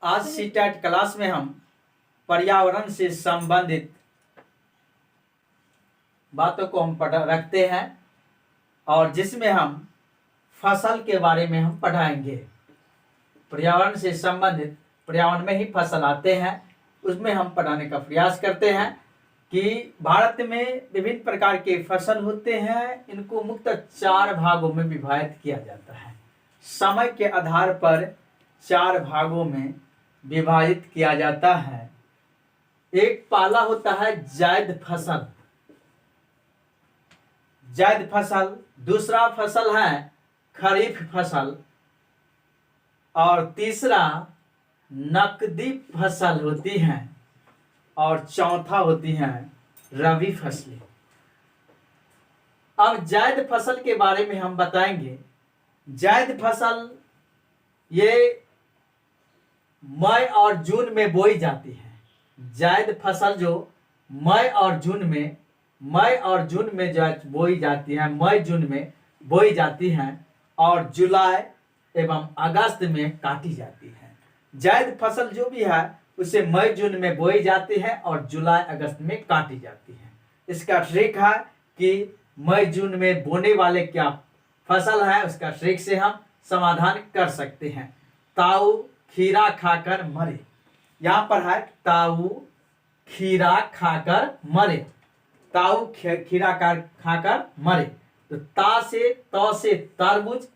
आज CTET class में हम पर्यावरण से संबंधित बातों को हम रखते हैं और जिसमें हम फसल के बारे में हम पढ़ाएंगे। पर्यावरण से संबंधित पर्यावरण में ही फसल आते हैं, उसमें हम पढ़ाने का प्रयास करते हैं कि भारत में विभिन्न प्रकार के फसल होते हैं। इनको मुख्यतः 4 भागों में विभाजित किया जाता है। समय के आधार पर 4 भागों में विभाजित किया जाता है। एक पहला होता है जायद फसल, जायद फसल। दूसरा फसल है खरीफ फसल और तीसरा नकदी फसल होती है और चौथा होती है रबी फसलें। अब जायद फसल के बारे में हम बताएंगे। जायद फसल ये मई और जून में बोई जाती है। जायद फसल जो मई और जून में बोई जाती है, मई जून में बोई जाती है और जुलाई एवं अगस्त में काटी जाती है। जायद फसल जो भी है उसे मई जून में बोई जाती है और जुलाई अगस्त में काटी जाती है। इसका ट्रिक है कि मई जून में बोने वाले क्या फसल है, उसका ट्रिक से हम समाधान कर सकते हैं। ताऊ खीरा खाकर मरे, यहाँ पर है ताऊ खीरा खाकर मरे, ताऊ खीरा खाकर मरे। तो ता से त से तरबूज,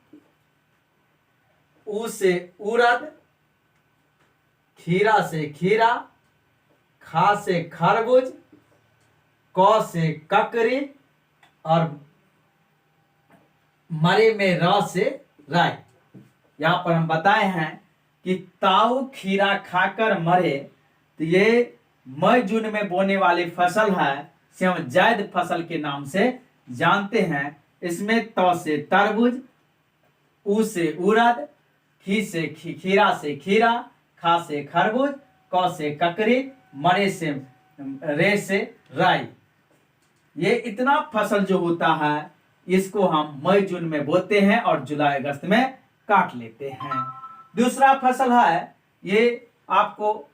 ऊ से उड़द, खीरा से खीरा, खा से खरबूज, क से ककरी और मरे में र से राई। यहाँ पर हम बताए हैं कि ताऊ खीरा खाकर मरे, तो ये मई जून में बोने वाली फसल है, से हम जायद फसल के नाम से जानते हैं। इसमें त से तरबूज, ऊ से उड़द, खीरा से खीरा, खा से खरबूज, क से ककरी, मरे से रे से राई। ये इतना फसल जो होता है इसको हम मई जून में बोते हैं और जुलाई अगस्त में काट लेते हैं। दूसरा फसल है ये आपको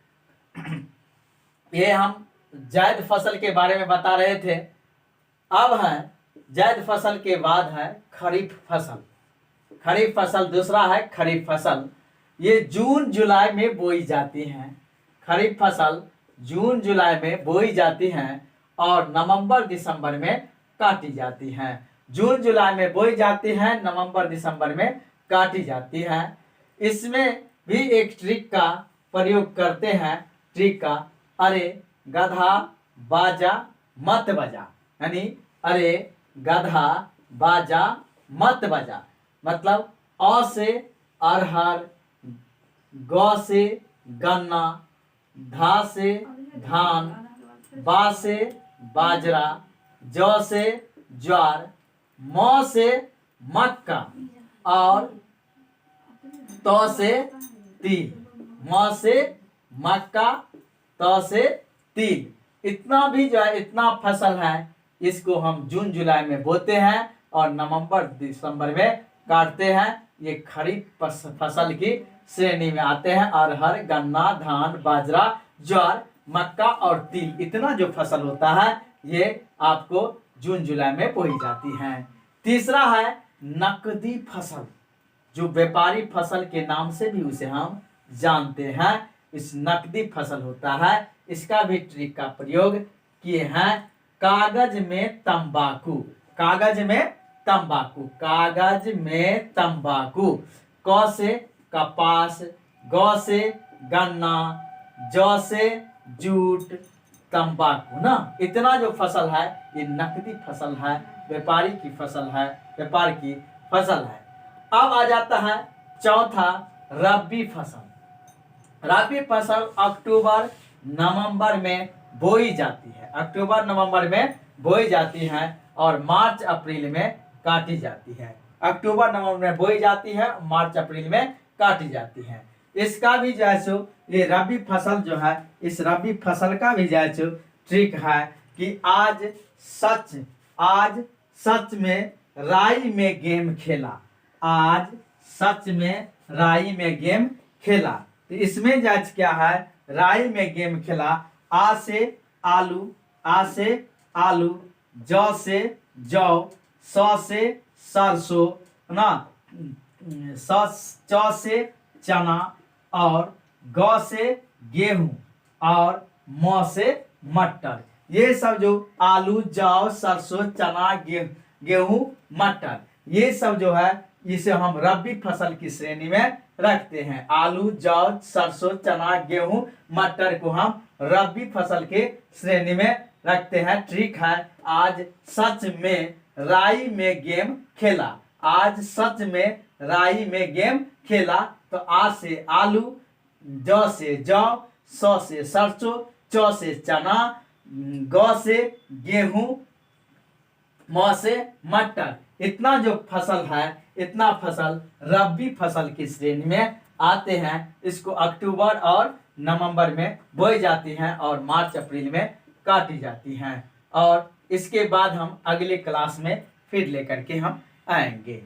ये हम जायद फसल के बारे में बता रहे थे। अब है जायद फसल के बाद है खरीफ फसल। खरीफ फसल दूसरा है खरीफ फसल। ये जून जुलाई में बोई जाती हैं। खरीफ फसल जून जुलाई में बोई जाती हैं और नवंबर दिसंबर में काटी जाती हैं। जून जुलाई में बोई जाती हैं, नवंबर दिसंबर में काटी जाती हैं। इसमें भी एक ट्रिक का प्रयोग करते हैं। ट्रिक का, अरे गधा बाजा मत बजा, यानी अरे गधा बाजा मत बजा मतलब अ से अरहर, ग से गन्ना, धा से धान, बा से बाजरा, ज से ज्वार, म से मक्का और त से तिल। म से मक्का, त से तिल। इतना भी जो है इतना फसल है, इसको हम जून जुलाई में बोते हैं और नवंबर दिसंबर में काटते हैं। ये खरीफ फसल की श्रेणी में आते हैं। अरहर, गन्ना, धान, बाजरा, ज्वार, मक्का और तिल, इतना जो फसल होता है ये आपको जून जुलाई में बोई जाती है। तीसरा है नकदी फसल, जो व्यापारी फसल के नाम से भी उसे हम जानते हैं। इस नकदी फसल होता है, इसका भी ट्रिक का प्रयोग किए हैं। कागज में तंबाकू, कागज में तंबाकू, कागज में तंबाकू। क से कपास, ग से गन्ना, ज से जूट, तंबाकू ना। इतना जो फसल है ये नकदी फसल है, व्यापारी की फसल है, व्यापार की फसल है। अब आ जाता है चौथा रबी फसल। रबी फसल अक्टूबर नवंबर में बोई जाती है। अक्टूबर नवंबर में बोई जाती है और मार्च अप्रैल में काटी जाती है। अक्टूबर नवंबर में बोई जाती है, मार्च अप्रैल में काटी जाती है। इसका भी जैसो ये रबी फसल जो है, इस रबी फसल का भी जैसो ट्रिक है कि आज सच में राई में गेम खेला, आज सच में राई में गेम खेला। तो इसमें जज क्या है, राई में गेम खेला, आ से आलू, आ से आलू, ज से जौ, स से सरसों ना, च से चना और ग से गेहूं और म से मटर। ये सब जो आलू, जौ, सरसों, चना, गेहूं, मटर, ये सब जो है इसे हम रबी फसल की श्रेणी में रखते हैं। आलू, जौ, सरसों, चना, गेहूं, मटर को हम रबी फसल के श्रेणी में रखते हैं। ठीक है, आज सच में राई में गेम खेला, आज सच में राई में गेम खेला। तो आ से आलू, ज से जौ, स से सरसों, च से चना, ग से गेहूं, म से मटर, इतना जो फसल है, इतना फसल रबी फसल की श्रेणी में आते हैं। इसको अक्टूबर और नवंबर में बोई जाती हैं और मार्च अप्रैल में काटी जाती हैं। और इसके बाद हम अगले क्लास में फिर लेकर के हम आएंगे।